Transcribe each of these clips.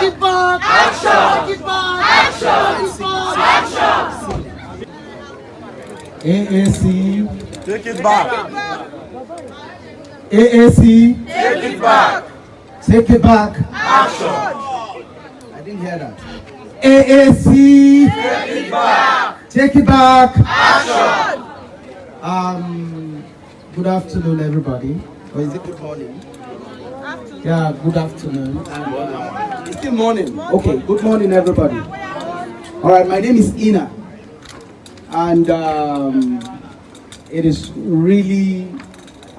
Take it back! Action! Take it back! Action! AAC. Take it back. AAC. Take it back. Take it back. Action. I didn't hear that. AAC. Take it back. Take it back. Action. Good afternoon, everybody. Or is it good morning? Yeah, good afternoon. It's still morning. Okay, good morning, everybody. All right, my name is Ina, and it is really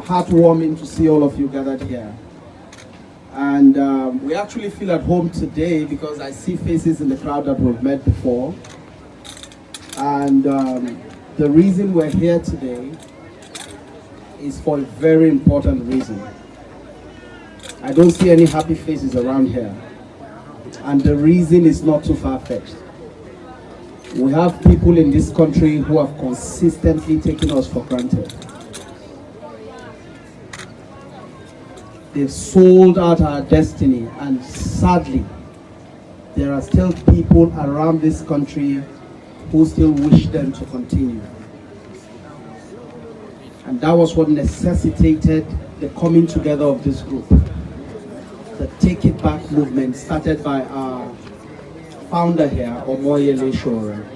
heartwarming to see all of you gathered here. And we actually feel at home today because I see faces in the crowd that we've met before. And the reason we're here today is for a very important reason. I don't see any happy faces around here. And the reason is not too far-fetched. We have people in this country who have consistently taken us for granted. They've sold out our destiny, and sadly, there are still people around this country who still wish them to continue. And that was what necessitated the coming together of this group. The Take It Back movement started by our founder here, Omoyele Sowore.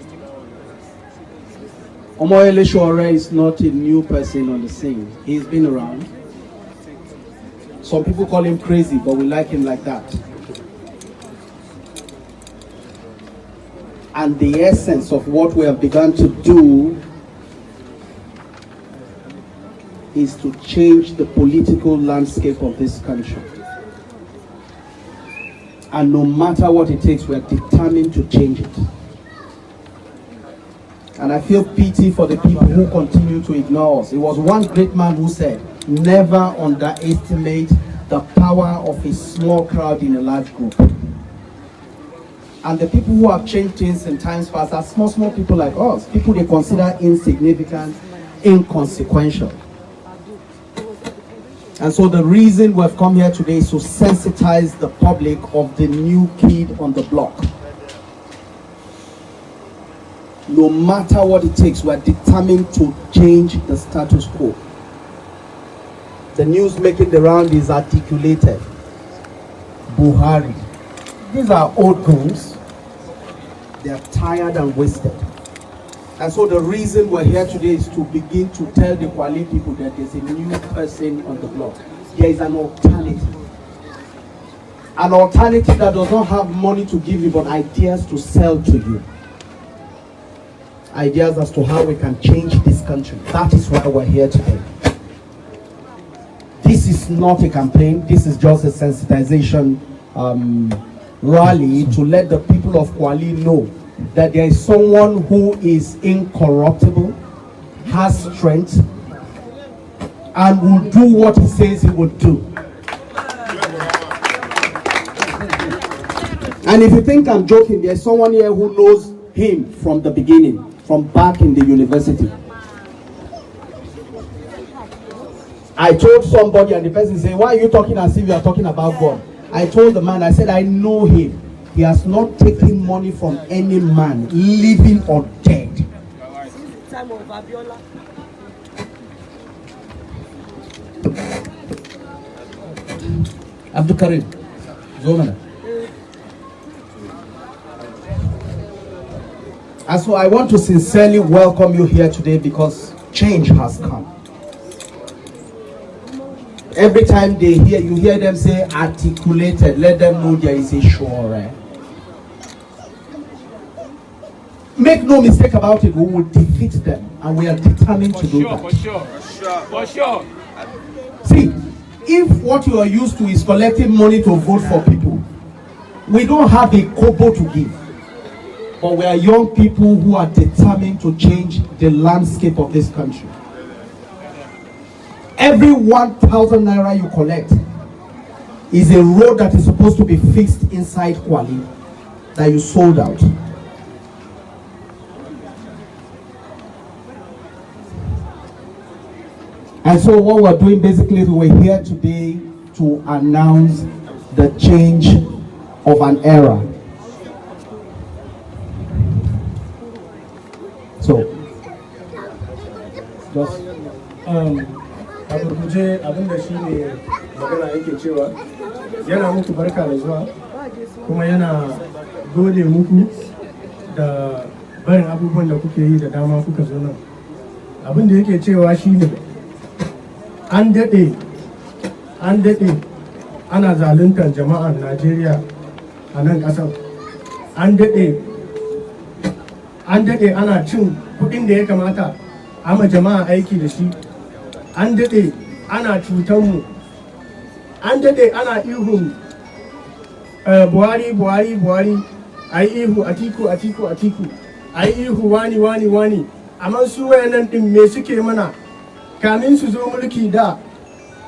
Omoyele Sowore is not a new person on the scene. He's been around. Some people call him crazy, but we like him like that. And the essence of what we have begun to do is to change the political landscape of this country. And no matter what it takes, we are determined to change it. And I feel pity for the people who continue to ignore us. It was one great man who said, never underestimate the power of a small crowd in a large group. And the people who have changed things in times past are small people like us, people they consider insignificant, inconsequential. And so the reason we've come here today is to sensitize the public of the new kid on the block. No matter what it takes, we're determined to change the status quo. The news making the round is articulated. Buhari. These are old goons. They are tired and wasted. And so the reason we're here today is to begin to tell the Kwali people that there's a new person on the block. There is an alternative. An alternative that does not have money to give you, but ideas to sell to you. Ideas as to how we can change this country. That is why we're here today. This is not a campaign. This is just a sensitization rally to let the people of Kwali know that there is someone who is incorruptible, has strength, and will do what he says he will do. And if you think I'm joking, there's someone here who knows him from the beginning, from back in the university. I told somebody and the person said, why are you talking as if you are talking about God? I told the man, I said, I know him. He has not taken money from any man, living or dead. Abdul Karim, Zomana. And so I want to sincerely welcome you here today because change has come. Every time you hear them say articulated, let them know there is a sure. Make no mistake about it, we will defeat them, and we are determined to do that. For sure. See, if what you are used to is collecting money to vote for people, we don't have a kobo to give. But we are young people who are determined to change the landscape of this country. Every 1,000 naira you collect is a road that is supposed to be fixed inside Kwali that you sold out. And so what we're doing basically is we're here today to announce the change of an era. So, just a gurguje abinda shi ne magana yake cewa yana muku barka da zuwa kuma yana gode muku da barin abubuwan da kuke yi da dama kuka zo nan. Abinda yake cewa shi ne an daɗe ana zaluntar jama'ar Najeriya a nan ƙasar. An daɗe ana cin kuɗin da ya kamata ama jama'a aiki da shi. An daɗe ana cutar mu. An daɗe ana ihun Buhari, a yi ihu Atiku, a yi ihu wani. Amma su wayannan ɗin me suke mana? Kamin su zo mulki da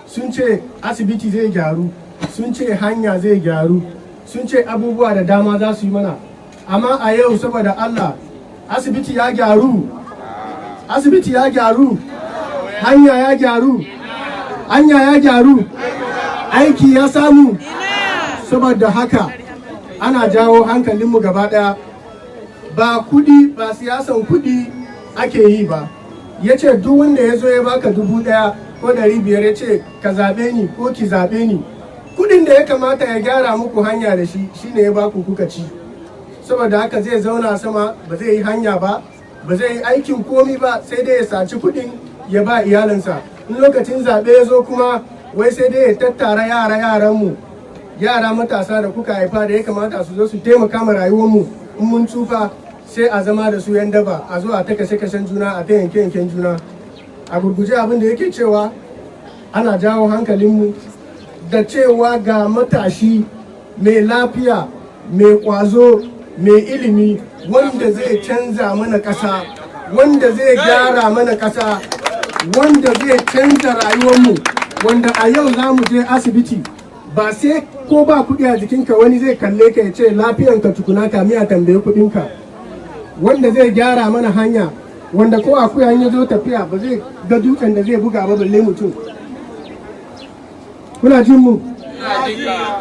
sun ce asibiti zai gyaru, sun ce hanya zai gyaru, sun ce abubuwa da dama za su yi mana. Amma a yau saboda Allah asibiti ya gyaru, hanya ya gyaru, aiki ya samu. Saboda haka ana jawo hankalinmu gaba ɗaya, ba siyasan kudi ake yi ba. Ya ce duk wanda ya zo ya baka 1,000 ko 500 ya ce ka zaɓe ni ko ki zaɓe ni, kudin da ya kamata ya gyara muku hanya da shi shine ya baku kuka ci. Saboda haka zai zauna sama, ba zai yi hanya ba zai yi aikin komi ba, sai dai ya saci kudin ya ba iyalinsa. In lokacin zaɓe ya zo kuma wai sai dai ya tattara yaranmu, yara matasa da kuka haifa da ya kamata su zo su taimaka ma rayuwarmu. In mun tsufa sai a zama da su yan daba, a zo a ta kashe-kashen juna, a ta yanke-yanken juna. A gurguje abin da yake cewa ana jawo hankalinmu da cewa ga matashi mai lafiya, mai ƙwazo, mai ilimi, wanda zai canza mana ƙasa, wanda zai gyara mana ƙasa, wanda zai canza rayuwarmu, wanda a yau za mu je asibiti ba sai ko ba kuɗi a jikinka wani zai kalle ka ya ce lafiyanka tukuna kami a tambaye kuɗinka, wanda zai gyara mana hanya, wanda ko akuya ya zo tafiya ba zai ga dutsen da zai buga ba balle mutum. Kuna jin mu?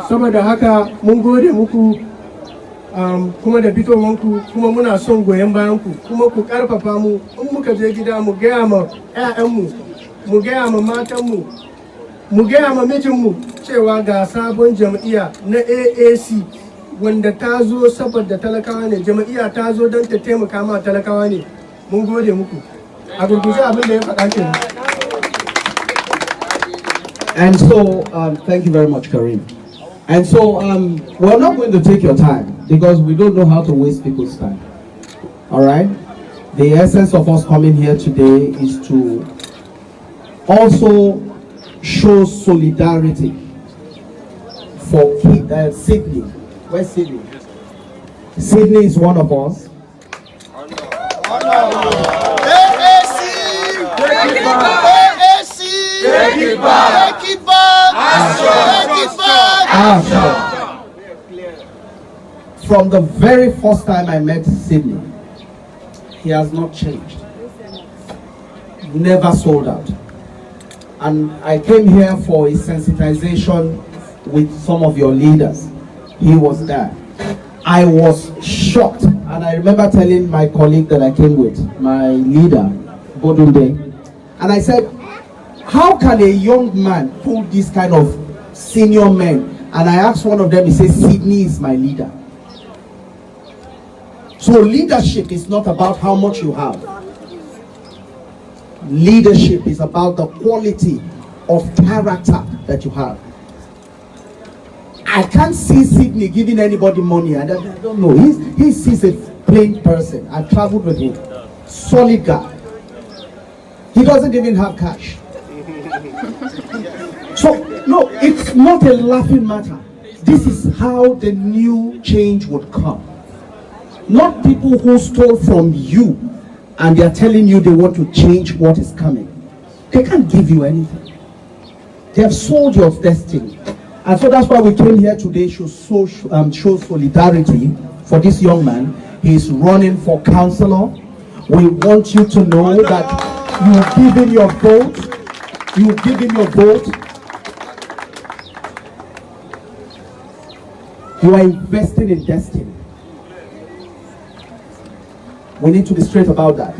Saboda haka mun gode muku kuma da fitowanku, kuma muna son goyon bayanku, kuma ku karfafa mu. In muka je gida mu gaya ma 'ya'yanmu, mu gaya ma matanmu, mu gaya ma mijinmu cewa ga sabon jam'iyya na AAC wanda ta zo saboda talakawa ne, jam'iyya ta zo don ta taimaka ma talakawa ne. Mun gode muku. A gurguje abin da ya faɗa kenan. And so, thank you very much, Karim. And so, we're not going to take your time because we don't know how to waste people's time. All right? The essence of us coming here today is to also show solidarity for Sydney. Where's Sydney? Sydney is one of us. From the very first time I met Sydney, he has not changed. Never sold out. And I came here for a sensitization with some of your leaders. He was there. I was shocked. And I remember telling my colleague that I came with, my leader, Bodunde, and I said, how can a young man pull this kind of senior men? And I asked one of them, he says, Sydney is my leader. So leadership is not about how much you have. Leadership is about the quality of character that you have. I can't see Sydney giving anybody money. I don't know. He's a plain person. I traveled with him. Solid guy. He doesn't even have cash. So, no, it's not a laughing matter. This is how the new change would come. Not people who stole from you and they are telling you they want to change what is coming. They can't give you anything. They have sold your destiny. And so that's why we came here today to show solidarity for this young man. He's running for councillor. We want you to know that you give him your vote. You give him your vote. You are investing in destiny. We need to be straight about that.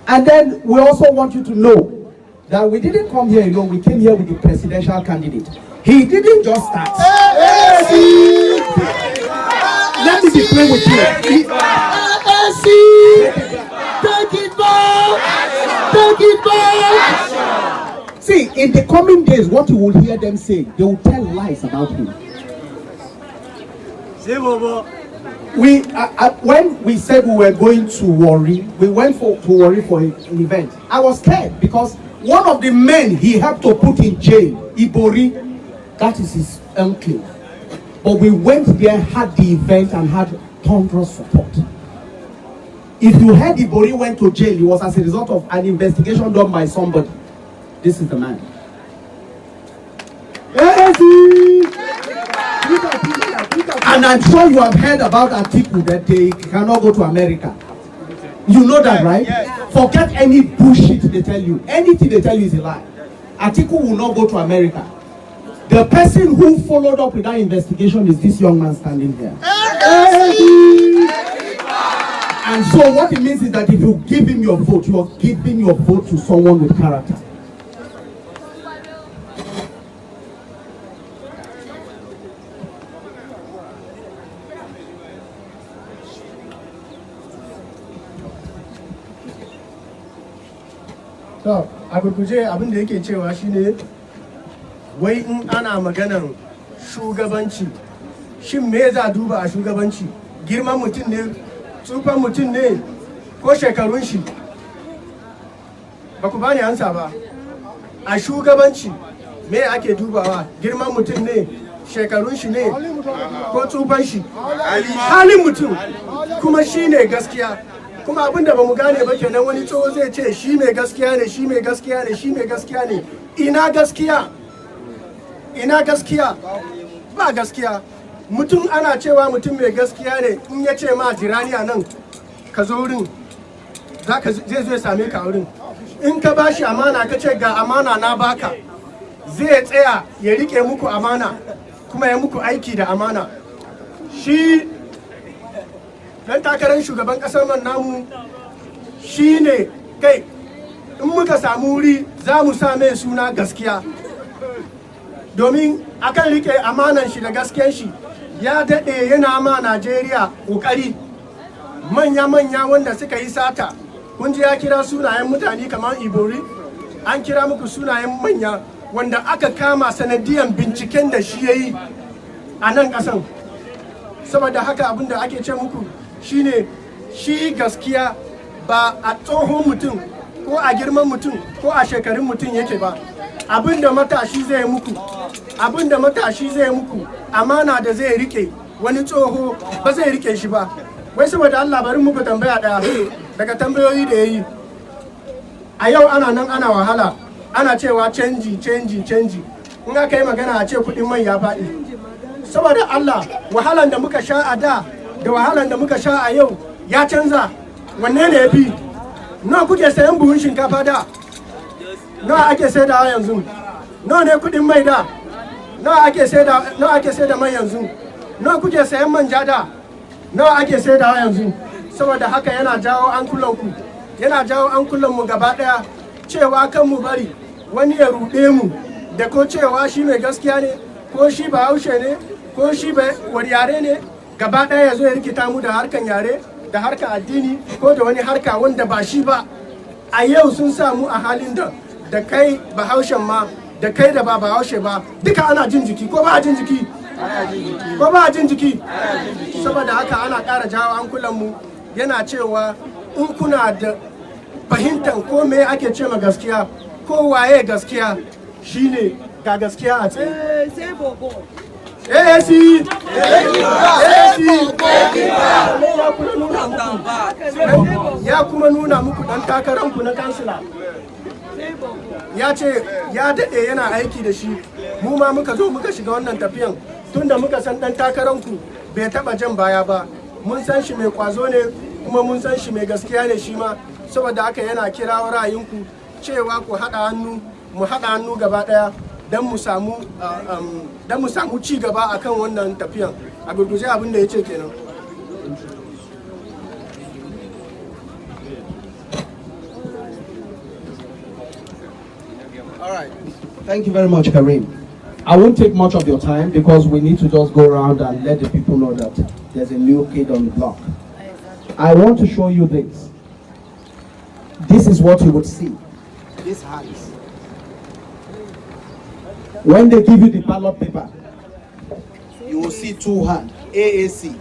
And then we also want you to know that we didn't come here alone. We came here with the presidential candidate. He didn't just start. Let me be plain with you. Take it back! Take it back! See, in the coming days, what you will hear them say, they will tell lies about him. We, when we said we were going to Warri, we went to Warri for an event. I was scared because one of the men he had to put in jail, Ibori, that is his uncle. But we went there, had the event, and had thunderous support. If you heard Ibori went to jail, it was as a result of an investigation done by somebody. This is the man. And I'm sure you have heard about Atiku that they cannot go to America. You know that, right? Forget any bullshit they tell you. Anything they tell you is a lie. Atiku will not go to America. The person who followed up with that investigation is this young man standing here. And so what it means is that if you give him your vote, you are giving your vote to someone with character. To, a gurguje abin da yake cewa shine wai in ana maganar shugabanci, shin me za duba a shugabanci? Girman mutum ne, tsufan mutum ne, ko shekarun shi? Ba ku bani ansa ba. A shugabanci me ake dubawa? Girman mutum ne, shekarun shi ne, ko tsufan shi? Halin mutum kuma shine gaskiya. Kuma abin da ba mu gane ba kenan, wani tsoho zai ce shi mai gaskiya ne, shi mai gaskiya ne, shi mai gaskiya ne. Ina gaskiya? Ina gaskiya? Ba gaskiya. Mutum ana cewa mutum mai gaskiya ne in ya ce ma jirani a nan ka zo wurin, zai zo ya same ka wurin. In ka bashi amana ka ce ga amana na baka, zai tsaya ya rike muku amana kuma ya muku aiki da amana. Shi dan takarar shugaban kasar nan namu shine kai, in muka samu wuri za mu sa mai suna gaskiya, domin akan rike amanan shi da gaskiyan shi ya daɗe yana ma Najeriya ƙoƙari. Manya-manya wanda suka yi sata, kun ji ya kira sunayen mutane kamar Ibori, an kira muku sunayen manya wanda aka kama sanadiyan binciken da shi ya yi a nan ƙasan. Saboda haka abin da ake ce muku shine, shi gaskiya ba a tsohon mutum ko a girman mutum ko a shekarun mutum yake ba. Abinda matashi zai muku, abinda matashi zai muku, amana da zai rike, wani tsoho ba zai rike shi ba. Wai saboda Allah bari muku tambaya daya daga tambayoyi da yayi. A yau ana nan ana wahala, ana cewa canji. In aka yi magana a ce kuɗin mai ya faɗi. Saboda Allah, wahalan da muka sha a da wahalan da muka sha a yau ya canza. Wanne ne ya fi? Nawa kuke sayan buhun shinkafa da? Nawa ake saidawa yanzu? Nawa ne kudin mai da? Nawa ake saida mai yanzu? Nawa kuke sayan manja da? Nawa ake saidawa yanzu? Saboda haka yana jawo ankulanku, yana jawo ankulanmu gaba daya, cewa kan mu bari wani ya ruɗe mu da ko cewa shi mai gaskiya ne, ko shi bahaushe ne, ko shi yare ne, gaba daya ya zo ya rikita mu da harkan yare, da harkan addini, ko da wani harka wanda ba shi ba. A yau sun samu a halin da kai bahaushen ma, da kai da ba bahaushe ba, duka ana jin jiki, ko ba a jin jiki? Ko ba a jin jiki? Saboda haka ana ƙara jawo hankulanmu, yana cewa in kuna da fahimtar ko me ake ce ma gaskiya, ko waye gaskiya, shine ga gaskiya a tsaye. Ya kuma nuna muku dan takararku na kansila, ya ce ya daɗe yana aiki da shi. Mu ma muka zo muka shiga wannan tafiyan tunda muka san dan takararku bai taɓa jan baya ba. Mun san shi mai kwazo ne, kuma mun san shi mai gaskiya ne shi ma. Saboda haka yana kirawo ra'ayinku cewa ku haɗa hannu, mu haɗa hannu gaba ɗaya don mu samu ci gaba akan wannan tafiyan. a gurguje abin da ya ce kenan. All right. Thank you very much, Karim. I won't take much of your time because we need to just go around and let the people know that there's a new kid on the block. I want to show you this. This is what you would see. These hands. When they give you the ballot paper, you will see two hands. AAC.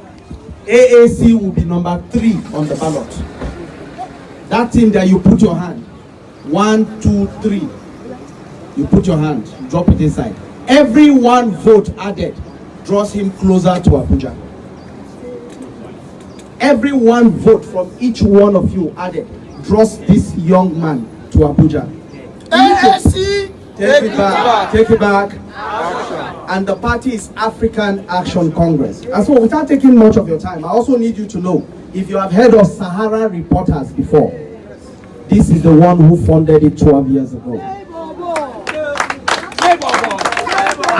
AAC will be number 3 on the ballot. That thing that you put your hand. 1, 2, 3. You put your hand, drop it inside. Every one vote added draws him closer to Abuja. Every one vote from each one of you added draws this young man to Abuja. AAC! Take it back. Take it back. And the party is African Action Congress. And so without taking much of your time, I also need you to know, if you have heard of Sahara Reporters before, this is the one who funded it 12 years ago.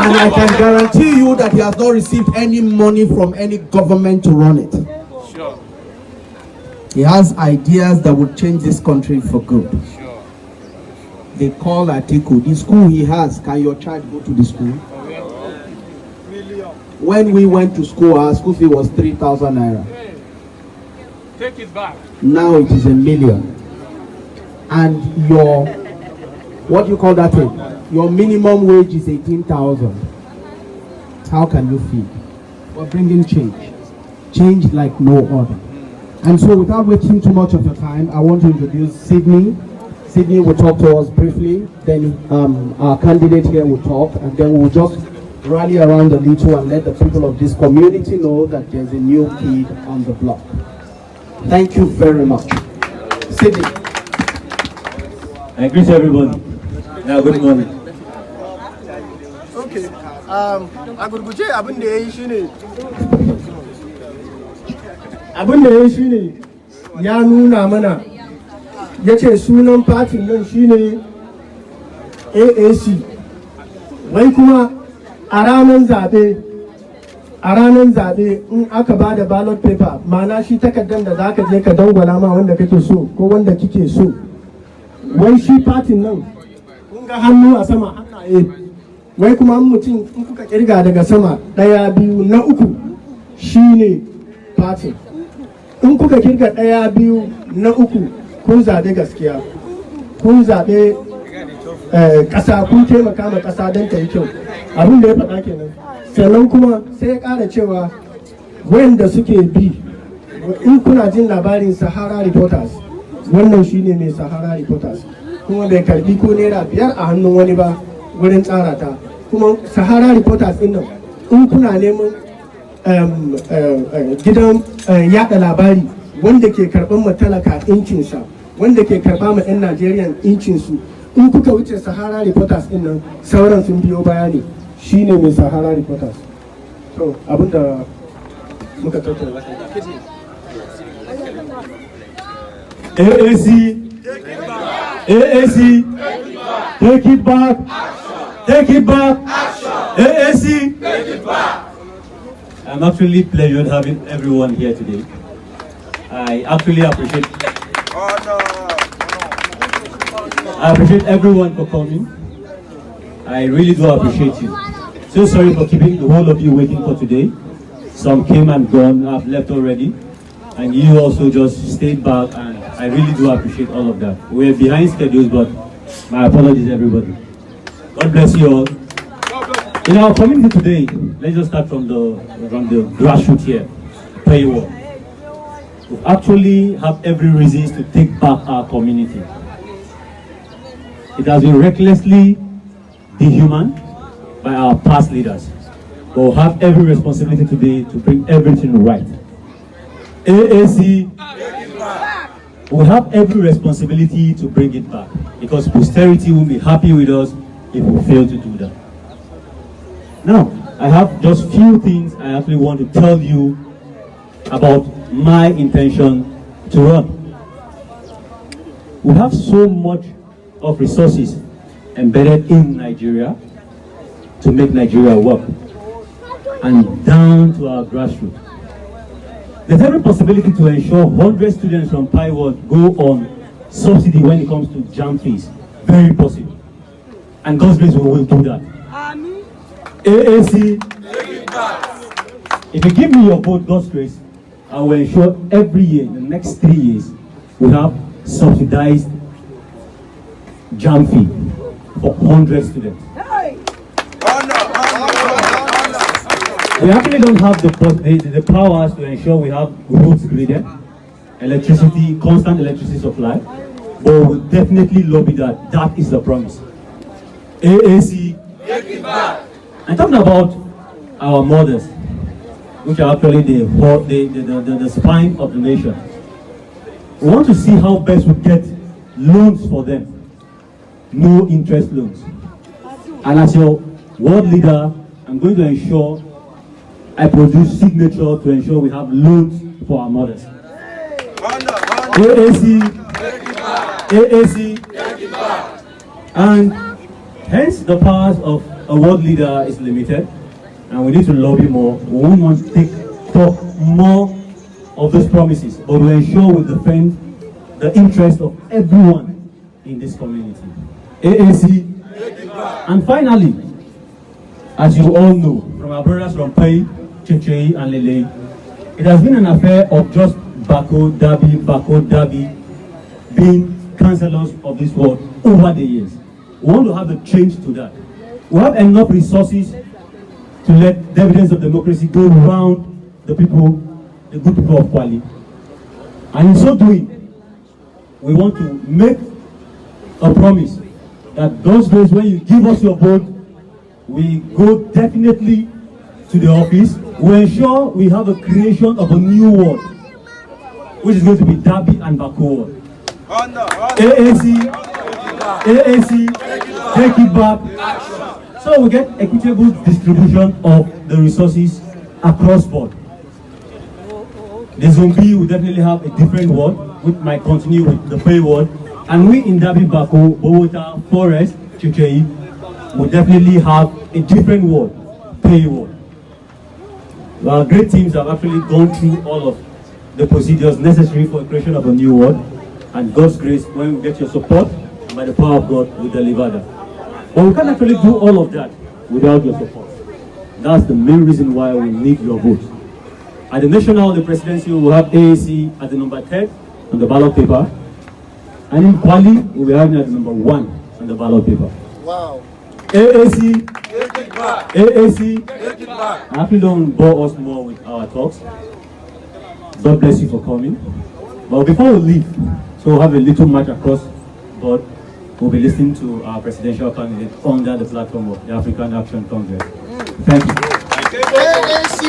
And I can guarantee you that he has not received any money from any government to run it. Sure. He has ideas that would change this country for good. Sure. They call Atiku. The school he has, can your child go to the school? When we went to school, our school fee was 3,000 naira. Hey. Take it back. Now it is 1 million. And your, what do you call that thing? Your minimum wage is 18,000. How can you feed? We're bringing change. Change like no other. And so without wasting too much of your time, I want to introduce Sydney. Sydney will talk to us briefly, then our candidate here will talk, and then we'll just rally around a little and let the people of this community know that there's a new kid on the block. Thank you very much. Sydney. I greet everybody. Yeah, good morning. Okay. A gurguje abin da ya yi shine ya nuna mana ya ce sunan fatin nan shine AAC. Wai kuma a ranar zaɓe in aka ba da ballot paper, ma'ana shi takardar da za ka je ka dangwala ma wanda kake so ko wanda kike so. Wai shi fatin nan kun ga hannu a sama hannaye. Wai kuma mutum in kuka kirga daga sama 1, 2 na 3 shine fatin. In kuka kirga 1, 2 na 3 kun zaɓe gaskiya. Kun zaɓe ƙasa, kun taimaka ma ƙasa don ta yi kyau. Abin da ya faɗa kenan. Sannan kuma sai ya ƙara cewa wanda suke bi, in kuna jin labarin Sahara Reporters, wannan shine mai Sahara Reporters, kuma bai karbi ko naira 5 a hannun wani ba wurin tsara ta. Kuma Sahara Reporters din nan in kuna neman gidan yada labari wanda ke karban matalaka incinsa, wanda ke karba ma 'yan Najeriya incinsu, in kuka wuce Sahara Reporters din nan sauran sun biyo baya ne. Shine mai Sahara Reporters. So abinda muka tattauna. AAC, AAC, take it back, take it back, AAC, take it back. I'm actually pleasured having everyone here today. I actually appreciate everyone for coming. I really do appreciate you. So sorry for keeping the whole of you waiting for today. Some came and gone, have left already. And you also just stayed back, and I really do appreciate all of that. We're behind schedules, but my apologies everybody. God bless you all. In our community today, let's just start from the grassroots here, pay war. We actually have every reason to take back our community. It has been recklessly dehuman by our past leaders, but we have every responsibility today to bring everything right. AAC, we have every responsibility to bring it back, because posterity will be happy with us if we fail to do that. Now, I have just few things I actually want to tell you about my intention to run. We have so much of resources embedded in Nigeria to make Nigeria work. and down to our grassroots. There's every possibility to ensure 100 students from Pi World go on subsidy when it comes to JAMB fees. Very possible. And God's grace, we will do that. AAC, if you give me your vote, God's grace, I will ensure every year, in the next 3 years, we have subsidized JAMB fee for 100 students. We actually don't have the powers to ensure we have roads graded, electricity, constant electricity supply, but we'll definitely lobby that. That is the promise. AAC, I'm talking about our mothers, which are actually the spine of the nation. We want to see how best we get loans for them, no interest loans. And as your world leader, I'm going to ensure I produce signature to ensure we have loans for our mothers. AAC, and hence the powers of a world leader is limited, and we need to lobby more. We won't want to talk more of those promises, but we ensure we defend the interest of everyone in this community. AAC, and finally, as you all know, from our brothers from Pai, Chechei and Lele, it has been an affair of just Bako Dabi being councillors of this world over the years. We want to have a change to that. We have enough resources to let the evidence of democracy go around the people, the good people of Kwali. And in so doing, we want to make a promise that those days when you give us your vote, we go definitely to the office. We ensure we have a creation of a new ward, which is going to be Dabi and Bako ward. AAC, take it back. So we get equitable distribution of the resources across board. The Zombie will definitely have a different ward, which might continue with the Pay ward. And we in Dabi, Bako, Bogota, Forest, Chechei will definitely have a different ward, Pay ward. Our great teams have actually gone through all of the procedures necessary for the creation of a new ward. And God's grace, when we get your support, by the power of God, we deliver that. But we can't actually do all of that without your support. That's the main reason why we need your vote. At the national, the presidency, we will have AAC at the number 10 on the ballot paper. And in Kwali, we will be having at the number 1 on the ballot paper. Wow. AAC, take it back. AAC, take it back. I actually don't bore us more with our talks. God bless you for coming. But before we leave, so we'll have a little match across board. We'll be listening to our presidential candidate under the platform of the African Action Congress. Thank you. AAC,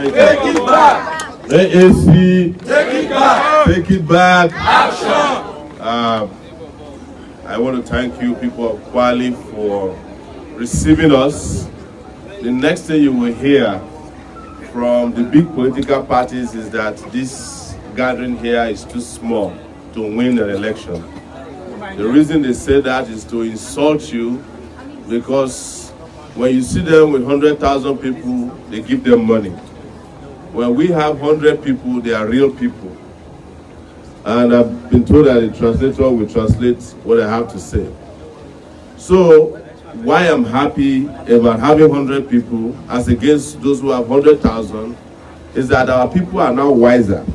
take it back. AAC, take it back. Take it back. Action. I want to thank you, people of Kwali, for receiving us. The next thing you will hear from the big political parties is that this gathering here is too small to win an election. The reason they say that is to insult you, because when you see them with 100,000 people, they give them money. When we have 100 people, they are real people. And I've been told that the translator will translate what I have to say. So, why I'm happy about having 100 people as against those who have 100,000 is that our people are now wiser.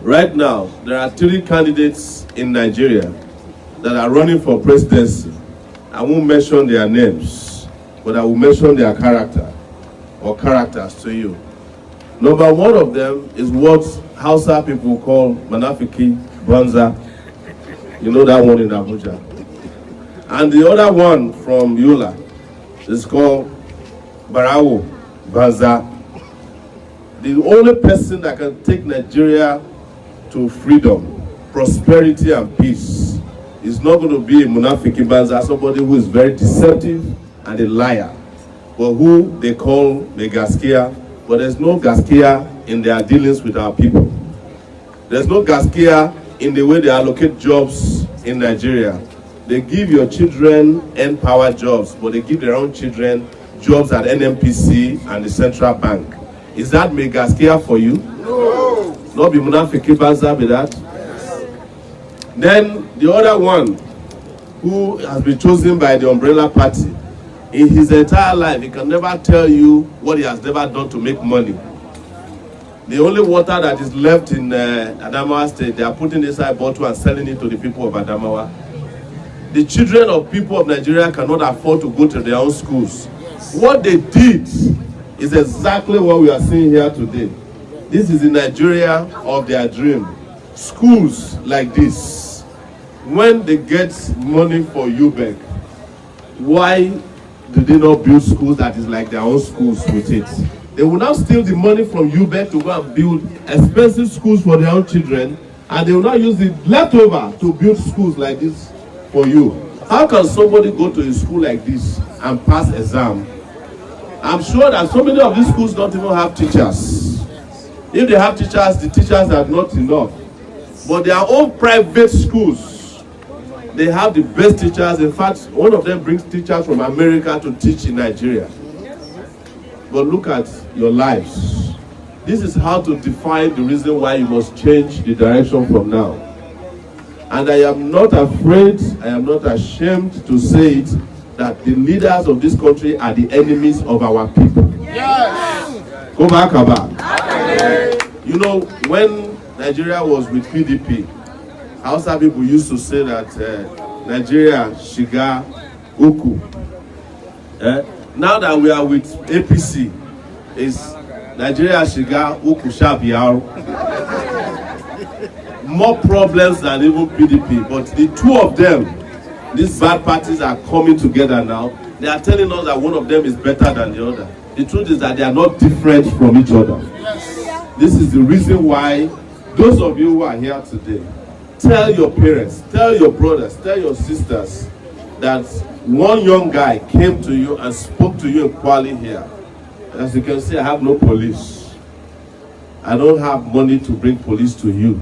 Right now, there are 3 candidates in Nigeria that are running for presidency. I won't mention their names, but I will mention their character or characters to you. Number 1 of them is what Hausa people call Manafiki Banza. You know that one in Abuja. And the other one from Yola is called Barawo Banza. The only person that can take Nigeria to freedom, prosperity and peace is not going to be a Munafiki Banza, somebody who is very deceptive and a liar, but who they call the Gaskia. But there's no Gaskia in their dealings with our people. There's no Gaskia in the way they allocate jobs in Nigeria. They give your children empower jobs, but they give their own children jobs at NNPC and the Central Bank. Is that megascare for you? No. Not be Munafiki Banza with that? Then the other one, who has been chosen by the Umbrella Party, in his entire life, he can never tell you what he has never done to make money. The only water that is left in Adamawa State, they are putting inside bottle and selling it to the people of Adamawa. The children of people of Nigeria cannot afford to go to their own schools. What they did is exactly what we are seeing here today. This is the Nigeria of their dream. Schools like this, when they get money for UBEC, why do they not build schools that is like their own schools with it? They will now steal the money from UBEC to go and build expensive schools for their own children, and they will now use the leftover to build schools like this for you. How can somebody go to a school like this and pass exam? I'm sure that so many of these schools don't even have teachers. If they have teachers, the teachers are not enough. But their own private schools, they have the best teachers. In fact, one of them brings teachers from America to teach in Nigeria. But look at your lives. This is how to define the reason why you must change the direction from now. And I am not afraid, I am not ashamed to say it, that the leaders of this country are the enemies of our people. Yes. Go back. You know, when Nigeria was with PDP, Hausa people used to say that Nigeria shiga uku. Now that we are with APC, is Nigeria shiga uku shabiao. More problems than even PDP, but the two of them, these bad parties, are coming together now. They are telling us that one of them is better than the other. The truth is that they are not different from each other. This is the reason why those of you who are here today, tell your parents, tell your brothers, tell your sisters that one young guy came to you and spoke to you in Kwali here. As you can see, I have no police. I don't have money to bring police to you.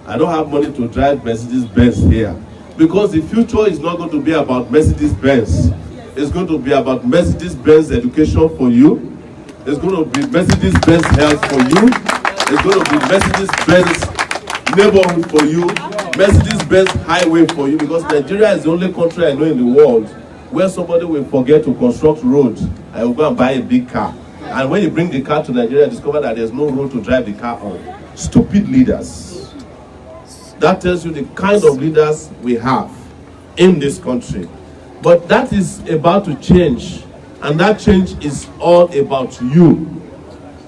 I don't have money to drive Mercedes-Benz here. Because the future is not going to be about Mercedes-Benz. It's going to be about Mercedes-Benz education for you. It's going to be Mercedes-Benz health for you. It's going to be Mercedes-Benz neighborhood for you. Mercedes-Benz highway for you. Because Nigeria is the only country I know in the world where somebody will forget to construct roads and will go and buy a big car. And when you bring the car to Nigeria, discover that there's no road to drive the car on. Stupid leaders. That tells you the kind of leaders we have in this country. But that is about to change. And that change is all about you.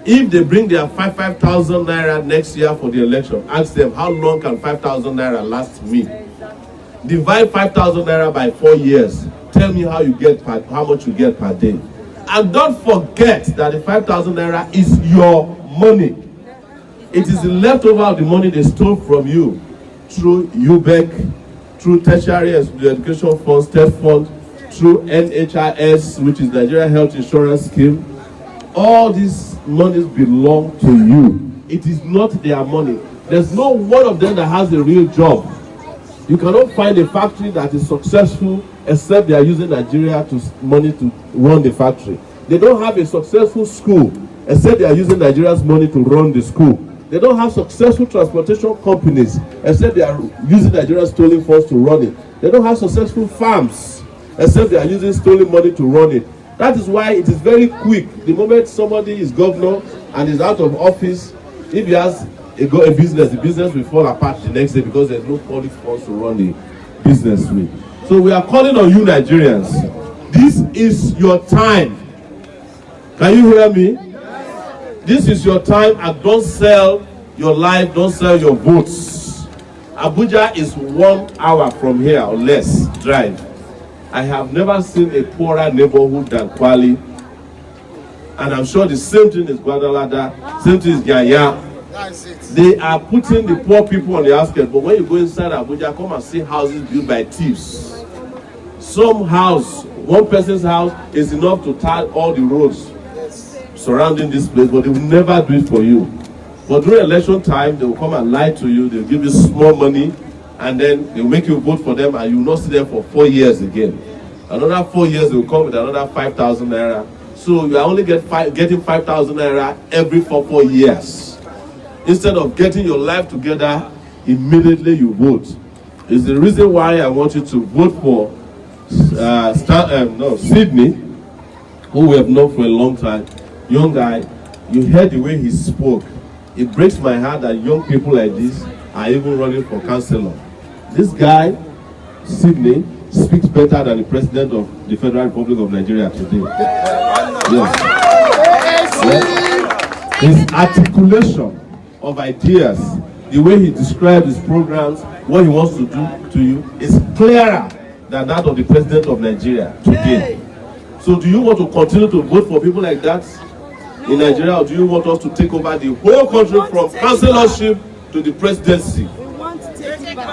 If they bring their 5,000 naira next year for the election, ask them, how long can 5,000 naira last me? Divide 5,000 naira by 4 years. Tell me how much you get per day. And don't forget that the 5,000 naira is your money. It is the leftover of the money they stole from you through UBEC, through tertiary education fund, state fund, through NHIS, which is Nigeria Health Insurance Scheme. All these monies belong to you. It is not their money. There's no one of them that has a real job. You cannot find a factory that is successful except they are using Nigeria money to run the factory. They don't have a successful school except they are using Nigeria's money to run the school. They don't have successful transportation companies except they are using Nigeria's stolen funds to run it. They don't have successful farms except they are using stolen money to run it. That is why it is very quick. The moment somebody is governor and is out of office, if he has a business, the business will fall apart the next day because there's no public funds to run the business with. So we are calling on you Nigerians. This is your time. Can you hear me? This is your time, and don't sell your life, don't sell your votes. Abuja is 1 hour from here or less drive. I have never seen a poorer neighborhood than Kwali. And I'm sure the same thing is Guadalajara, same thing is Gaya. They are putting the poor people on the outskirts, but when you go inside Abuja, come and see houses built by thieves. Some house, one person's house is enough to tie all the roads surrounding this place, but they will never do it for you. But during election time, they will come and lie to you, they will give you small money, and then they will make you vote for them, and you will not see them for 4 years again. Another 4 years, they will come with another 5,000 naira, So you are only getting 5,000 naira every 4 years. Instead of getting your life together, immediately you vote. It's the reason why I want you to vote for Sydney, who we have known for a long time. Young guy, you heard the way he spoke. It breaks my heart that young people like this are even running for councillor. This guy, Sydney, speaks better than the President of the Federal Republic of Nigeria today. Yes. His articulation of ideas, the way he describes his programs, what he wants to do to you, is clearer than that of the President of Nigeria today. So do you want to continue to vote for people like that in Nigeria, or do you want us to take over the whole country from councillorship to the presidency?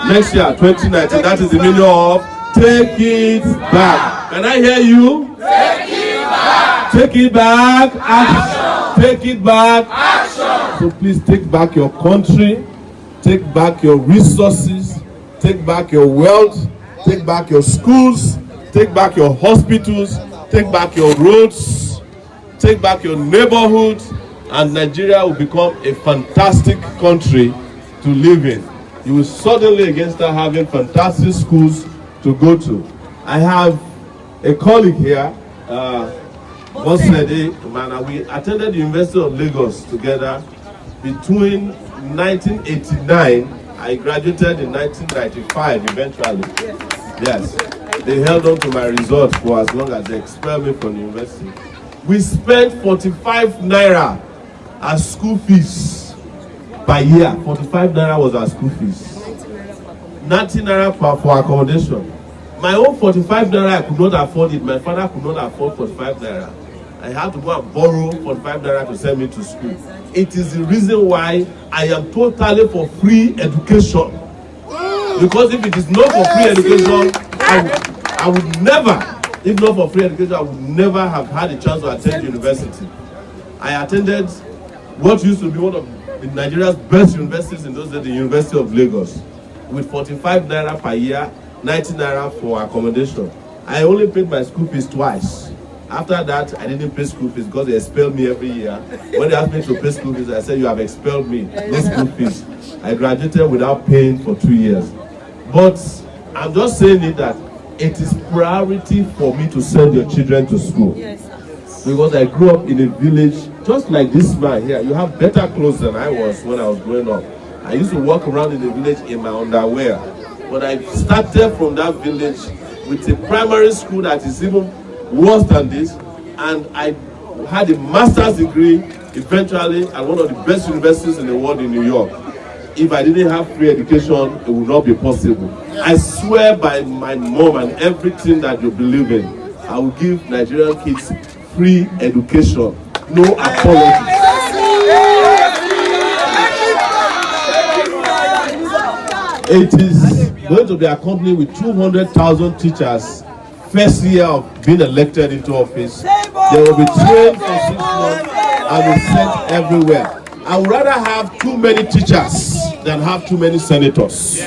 Next year, 2019, that is the meaning of take it back. Can I hear you? Take it back. Take it back. Action. Take it back. Action. So please take back your country, take back your resources, take back your wealth, take back your schools, take back your hospitals, take back your roads, take back your neighborhood, and Nigeria will become a fantastic country to live in. You will suddenly again start having fantastic schools to go to. I have a colleague here, we attended the University of Lagos together between 1989, I graduated in 1995 eventually. Yes, they held on to my results for as long as they expelled me from the university. We spent 45 naira as school fees per year. 45 naira was our school fees. 90 naira for accommodation. My own 45 naira, I could not afford it. My father could not afford 45 naira. I had to go and borrow 45 naira to send me to school. It is the reason why I am totally for free education. Because if it is not for free education, I would never, if not for free education, I would never have had a chance to attend university. I attended what used to be one of Nigeria's best universities in those days, the University of Lagos, with 45 naira per year, 90 naira for accommodation. I only paid my school fees twice. After that, I didn't pay school fees because they expelled me every year. When they asked me to pay school fees, I said, you have expelled me, no school fees. I graduated without paying for 2 years. But I'm just saying it that it is priority for me to send your children to school. Because I grew up in a village, just like this man here. You have better clothes than I was when I was growing up. I used to walk around in the village in my underwear. But I started from that village with a primary school that is even worse than this, and I had a master's degree eventually at one of the best universities in the world in New York. If I didn't have free education, it would not be possible. I swear by my mom and everything that you believe in, I will give Nigerian kids free education, no apologies. It is going to be accompanied with 200,000 teachers first year of being elected into office. They will be trained for 6 months and be sent everywhere. I would rather have too many teachers than have too many senators.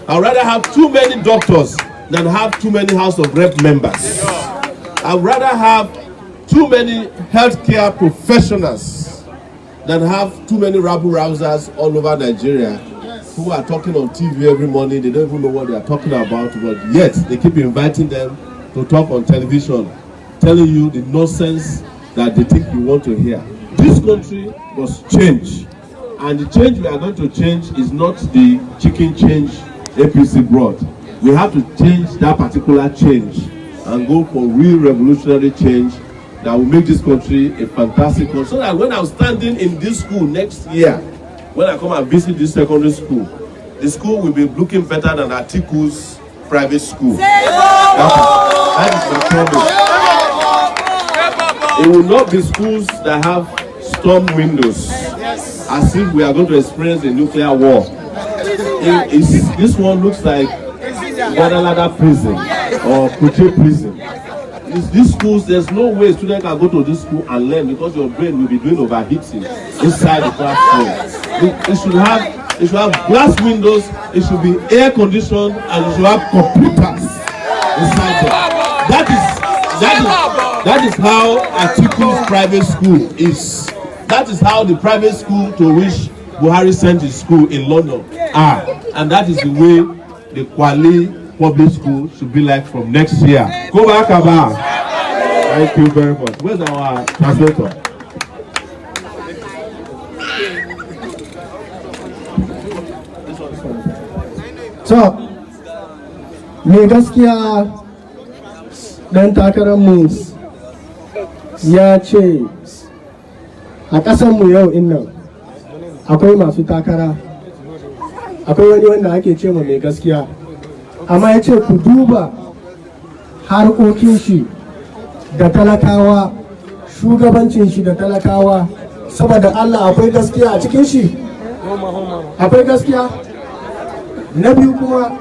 I would rather have too many doctors than have too many House of Rep members. I would rather have too many healthcare professionals than have too many rabble-rousers all over Nigeria who are talking on TV every morning. They don't even know what they are talking about, but yet they keep inviting them to talk on television, telling you the nonsense that they think you want to hear. This country must change, and the change we are going to change is not the chicken change APC brought. We have to change that particular change and go for real revolutionary change that will make this country a fantastic country, so that when I'm standing in this school next year, when I come and visit this secondary school, the school will be looking better than Atiku's private school. That is the promise. It will not be schools that have storm windows, as if we are going to experience a nuclear war. This one looks like Guadalajara prison or Kuche prison. These schools, there's no way students can go to this school and learn, because your brain will be doing overheating inside the classroom. It should have glass windows, it should be air conditioned, and it should have computers inside there. That is That is how Atiku's private school is. That is how the private school to which Buhari sent his school in London are. And that is the way the Kwali public school should be like from next year. Go back, Abba. Thank you very much. Where's our translator? So, me gaskiya dan takararmu ya ce a ƙasanmu yau innan akwai masu takara, akwai wani wanda ake ce ma mai gaskiya, amma ya ce ku duba harkokin shi da talakawa, shugabancin shi da talakawa, saboda Allah akwai gaskiya a cikin shi, akwai gaskiya. Na biyu kuma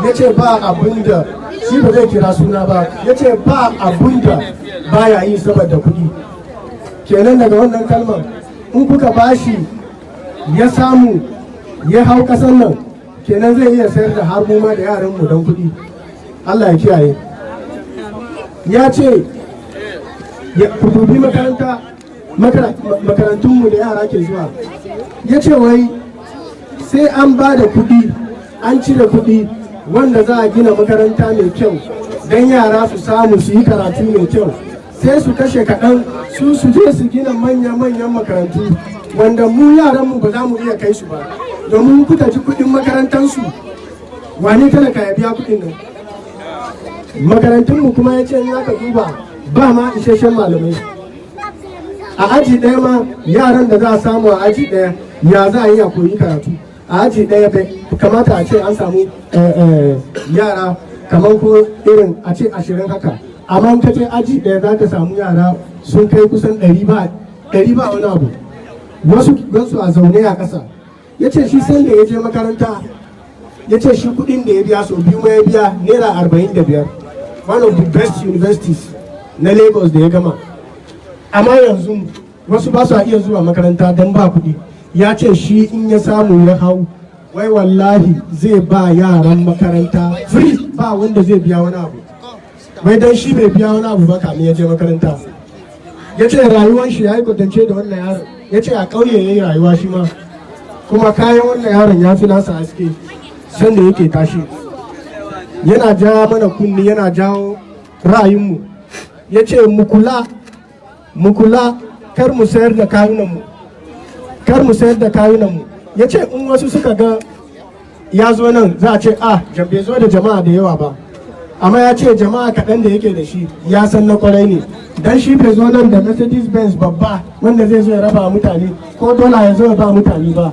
ya ce ba abin da shi ba zai kira suna ba, ya ce ba abin da ba ya yi saboda kuɗi. Kenan daga wannan kalmar in kuka bashi ya samu ya hau ƙasar nan, kenan zai iya sayar da harbuma da yaranmu don kuɗi. Allah ya kiyaye. Ya ce ku dubi makarantunmu da yara ke zuwa, ya ce wai sai an ba da kuɗi, an cire kuɗi wanda za a gina makaranta mai kyau don yara su samu su yi karatu mai kyau, sai su kashe kaɗan su je su gina manya-manyan makarantu wanda mu yaranmu ba za mu iya kai su ba, domin kuka ji kuɗin makarantansu wane talaka ya biya kuɗin nan. Makarantunmu kuma ya ce in aka duba ba ma isasshen malamai. A aji ɗaya ma yaran da za a samu a aji ɗaya ya za a yi a koyi karatu. A aji ɗaya bai kamata a ce an samu yara kamar ko irin a ce 20 haka, amma ka ce aji ɗaya za ka samu yara sun kai kusan 100 ba wani abu, wasu a zaune a ƙasa. Ya ce shi san da ya je makaranta, ya ce shi kuɗin da ya biya sau biyu ma ya biya naira 45, one of the best universities na Lagos da ya gama. Amma yanzu wasu ba su iya zuwa makaranta don ba kuɗi. Ya ce shi in ya samu ya hau, wai wallahi zai ba yaran makaranta free, ba wanda zai biya wani abu, wai dan shi bai biya wani abu ba kamin ya je makaranta. Ya ce rayuwar shi ya yi kwatance da wannan yaron, ya ce a ƙauye ya yi rayuwa shi ma, kuma kayan wannan yaron ya fi nasa haske sanda yake tashi. Yana ja mana kunni, yana jawo ra'ayinmu. Ya ce mu kula kar mu sayar da kayunanmu, kar mu sayar da kayunanmu. Ya ce in wasu suka ga ya zo nan za a ce bai zo da jama'a da yawa ba, amma ya ce jama'a kaɗan da yake da shi ya san na kwarai ne, dan shi bai zo nan da Mercedes Benz babba wanda zai zo ya raba mutane ko dola ya zo ya ba mutane ba,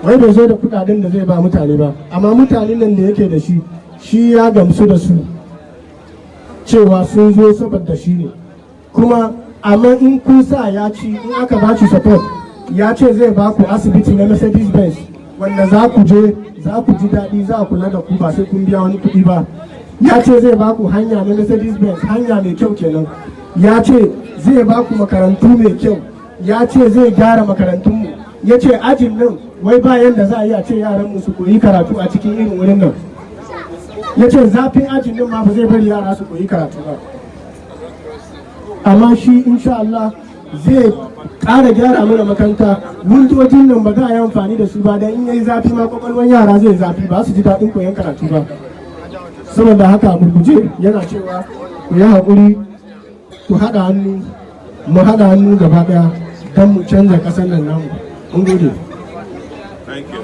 wai bai zo da kudaden da zai ba mutane ba, amma mutanen nan da yake da shi ya gamsu da su cewa sun zo saboda shi ne. Kuma amma in kun sa ya ci, in aka ba shi support, ya ce zai ba ku asibiti na Mercedes Benz wanda za ku je za ku ji daɗi, za a kula da ku ba sai kun biya wani kuɗi ba. Ya ce zai ba ku hanya na Mercedes Benz, hanya mai kyau kenan. Ya ce zai ba ku makarantu mai kyau, ya ce zai gyara makarantunmu. Ya ce ajin nan wai ba yanda za a yi a ce yaranmu su koyi karatu a cikin irin wurin nan. Ya ce zafin ajin nan ma ba zai bari yara su koyi karatu ba, amma shi insha Allah zai ƙara gyara mana makaranta. Windojin nan ba za a yi amfani da su ba, dan in yayi zafi ma kwakwalwar yara zai zafi, ba su ji daɗin koyon karatu ba. Saboda haka a gurguje yana cewa ku yi haƙuri, ku haɗa hannu, mu haɗa hannu gaba ɗaya don mu canza ƙasar nan namu. Mun gode. Thank you.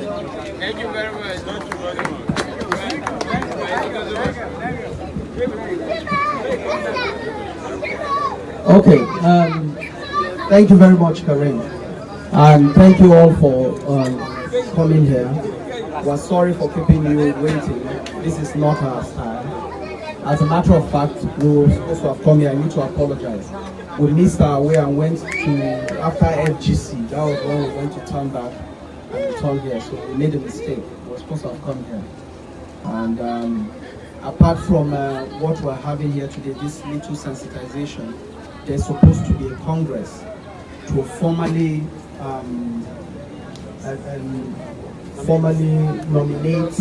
Thank you very much. Okay, thank you very much, Karim, and thank you all for coming here. We're sorry for keeping you waiting. This is not our style. As a matter of fact, we were supposed to have come here. I need to apologize. We missed our way and went to, after FGC, that was when we went to turn back and return here, so we made a mistake. We were supposed to have come here. And apart from what we're having here today, this little sensitization, there's supposed to be a congress to formally nominate,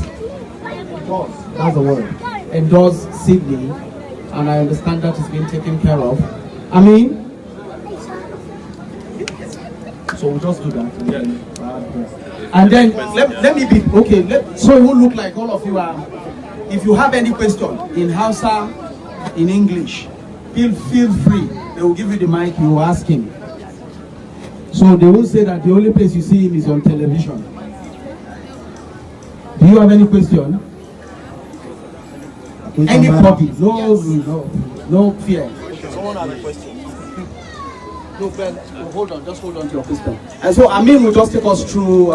endorse, that's the word, endorse Sydney and I understand that is being taken care of. I mean, so we'll just do that. And then let me be okay. So it won't look like all of you are. If you have any question in Hausa, in English, feel free. They will give you the mic. You will ask him. So they will say that the only place you see him is on television. Do you have any question? Any problem? No fear. Someone has a question. No, Ben, hold on. Just hold on to your question. And so Amin will just take us through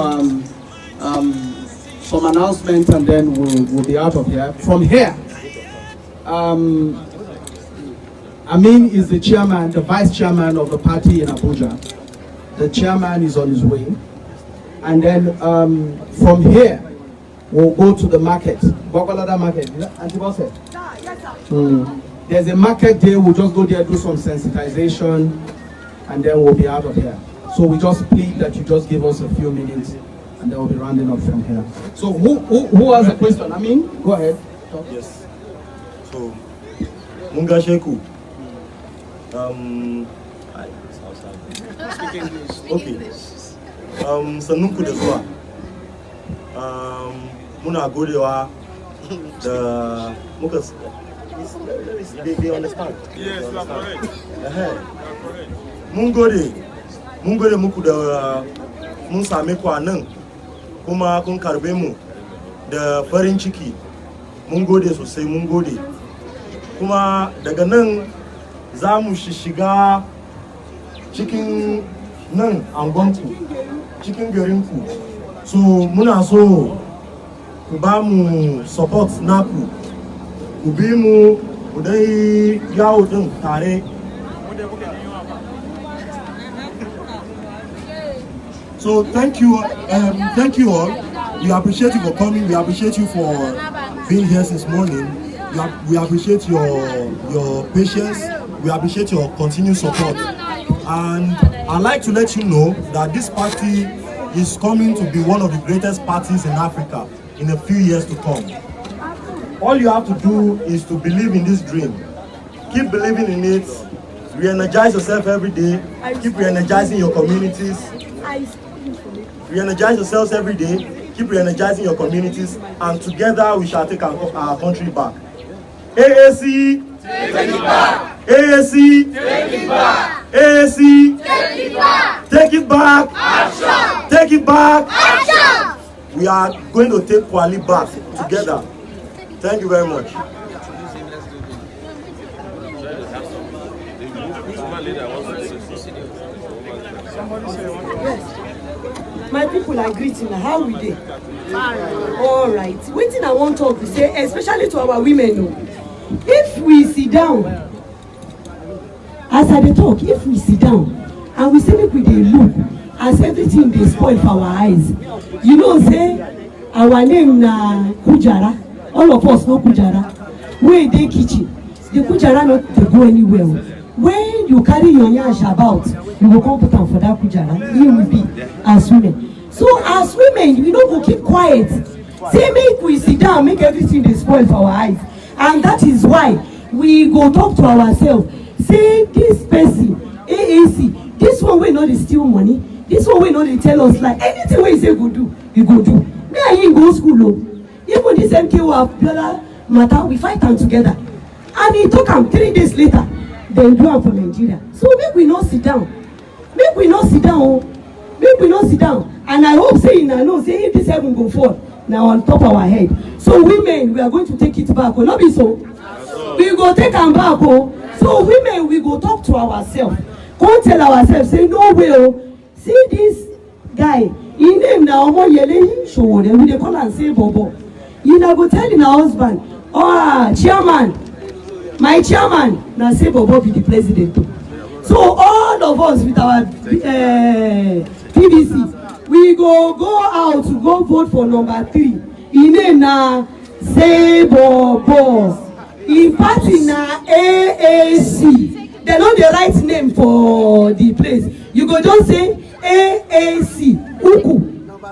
some announcements, and then we'll be out of here. From here, Amin is the chairman, the vice chairman of the party in Abuja. The chairman is on his way. And then from here, we'll go to the market. Babalada market. There's a market there. We'll just go there, do some sensitization, and then we'll be out of here. So we just plead that you just give us a few minutes, and then we'll be rounding up from here. So who has a question? I mean, go ahead. Talk. Yes. So, Munga Sheku. Speak English. Okay. Sanunku da zuwa. Muna godewa da muka they understand. Yes, you are correct. Mun gode muku da mun same ku a nan kuma kun karbe mu da farin ciki. Mun gode sosai, mun gode. Kuma daga nan za mu shiga cikin nan angonku, cikin garinku. So muna so ku ba mu support naku, ku bi mu ku dai yawo din tare. So thank you all. We appreciate you for coming. We appreciate you for being here since morning. We appreciate your patience. We appreciate your continued support. And I'd like to let you know that this party is coming to be one of the greatest parties in Africa in a few years to come. All you have to do is to believe in this dream. Keep believing in it. Re-energize yourself every day. Keep re-energizing your communities. Re-energize yourselves every day. Keep re-energizing your communities, and together we shall take our country back. AAC, Take it back. AAC, Take it back. AAC, Take it back. take it back. Action. Take it back. Action. We are going to take Kwali back together. Thank you very much. My people are greeting. How we dey? All right. Wetin I want to talk be say, especially to our women, if we sit down, as I dey talk, if we sit down and we say make we dey look as everything dey spoil for our eyes, you know say our name na Kujara. All of us know Kujara. Wey dey kitchen, the Kujara no dey go anywhere. When you carry your yansh about, you go come put am for that Kujara. You will be as women. So as women, we no go keep quiet. Say make we sit down, make everything dey spoil for our eyes. And that is why we go talk to ourselves. Say this person, AAC, this one wey no dey steal money, this one wey no dey tell us like anything wey he say go do, we go do. Me and him go school o. Even this MKO Abiola matter, we fight am together. And he talk am 3 days later, dem do am for Nigeria. So make we no sit down. Make we no sit down o. Make we no sit down. And I hope say una know say if this heaven go fall, na on top our head. So women, we are going to take it back. Will not be so? We go take am back o. So women, we go talk to ourselves. Come tell ourselves, say no way o. See this guy, his name na Omoyele Sowore. We dey call am say Bobo. You na go tell your husband, chairman, my chairman, na say Bobo be the president. So all of us with our PVC, we go out to go vote for number 3. His name na say Bobo. In party na AAC. They know the right name for the place. You go just say AAC. Uku.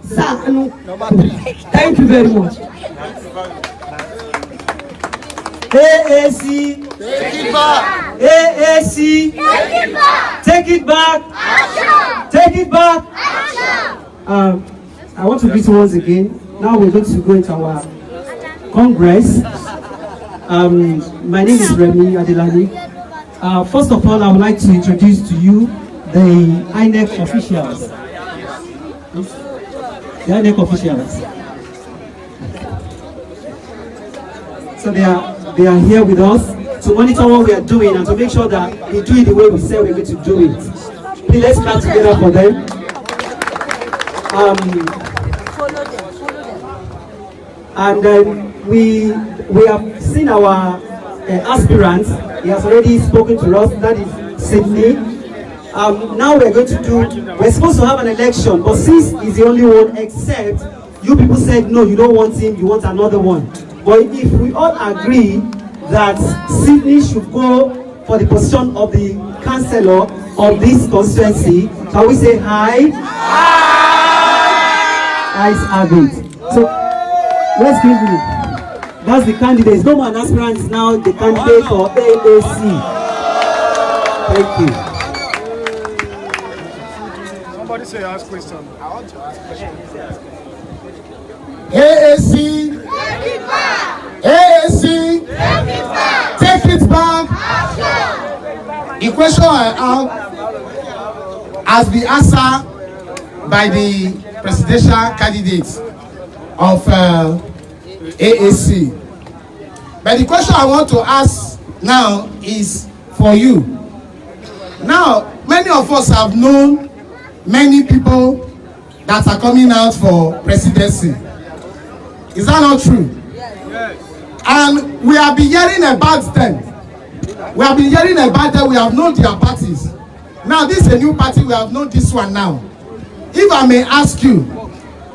Sanu. Thank you very much. AAC. Take it back. AAC. Take it back. Take it back. Action. Take it back. Action. I want to greet you once again. Now we're going to go into our Congress. My name is Remy Adelani. First of all, I would like to introduce to you the INEC officials. The INEC officials. So they are here with us to monitor what we are doing and to make sure that we do it the way we say we're going to do it. Please let's clap together for them. And we have seen our aspirant. He has already spoken to us. That is Sydney. Now we're supposed to have an election, but since he's the only one, except you people said no, you don't want him, you want another one. But if we all agree that Sydney should go for the position of the councillor of this constituency, shall we say hi? Eyes have it. So let's give me. That's the candidate. No more an aspirant is now the candidate for AAC. Thank you. Somebody say ask question. I want to ask question. AAC. Take it back. AAC. Take it back. Take it back. Action. The question I have has been answered by the presidential candidates of AAC. But the question I want to ask now is for you. Now, many of us have known many people that are coming out for presidency. Is that not true? Yes. And we have been hearing about them. We have been hearing about them. We have known their parties. Now, this is a new party. We have known this one now. If I may ask you,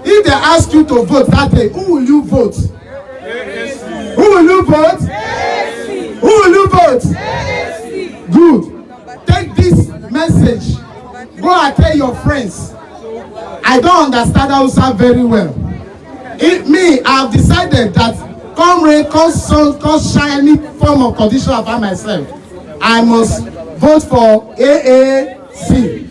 if they ask you to vote that day, who will you vote? AAC. Who will you vote? AAC. Who will you vote? AAC. Good. Take this message. Go and tell your friends. I don't understand Hausa very well. I have decided that come rain, come sun, come shine, any form of condition I find myself, I must vote for AAC.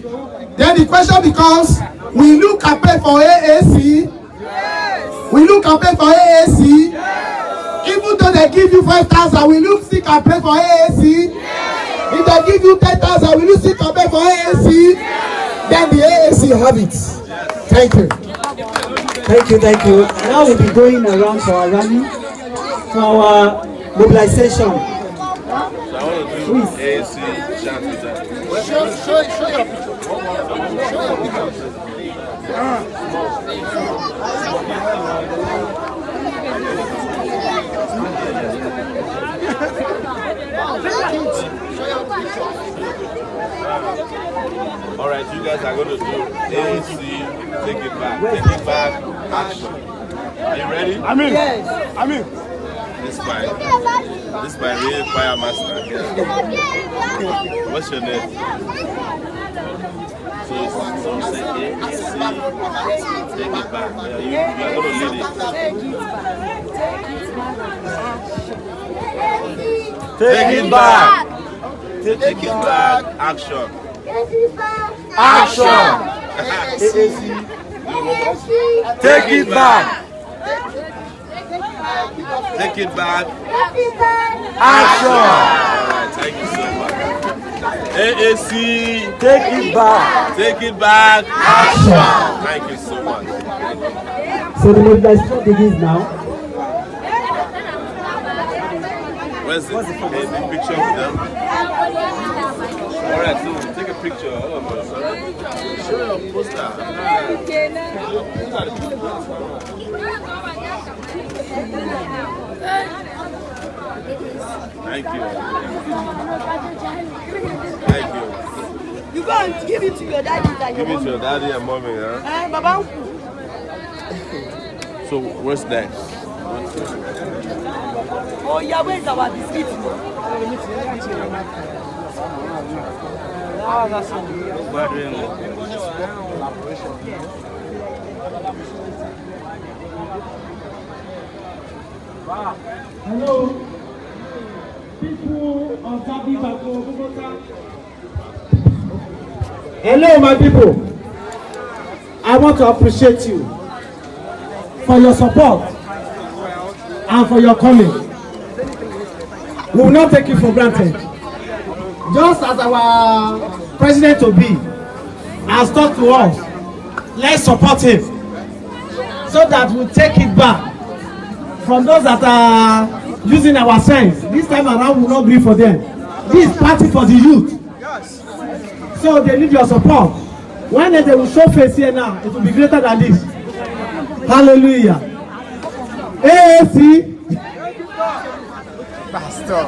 Then the question becomes, will you campaign for AAC? Yes. Will you campaign for AAC? Yes. Even though they give you 5,000, will you still campaign for AAC? Yes. If they give you 10,000, will you still campaign for AAC? Yes. Then the AAC have it. Thank you. Thank you, thank you. Now we'll be going around for our rally, for our mobilization. AAC chant with that. Show your picture. All right, you guys are going to do AAC, take it back, action. Are you ready? I'm in. Yes. I'm in. This is my real choir master here. What's your name? So say AAC, take it back. Yeah, you are going to lead it. Take it back. Take it back, action. Action. Take it back. Take it back. Action. All right, thank you so much. AAC, Take it back. take it back. Action. Thank you so much. Thank you. So the mobilization begins now. Where's the picture with them? All right, so take a picture. All of us. Show your poster. Thank you. Thank you. You go and give it to your daddy. Give it to your daddy and mommy, huh? Baba. So what's next? Oh, yeah, where's our biscuit? Hello. People of Tabi Bako, Bogota. Hello, my people. I want to appreciate you for your support and for your coming. We will not take you for granted. Just as our president to be has talked to us, let's support him so that we'll take it back from those that are using our sense. This time around, we will not agree for them. This is party for the youth. So they need your support. When they will show face here now, it will be greater than this. Hallelujah. AAC. Pastor.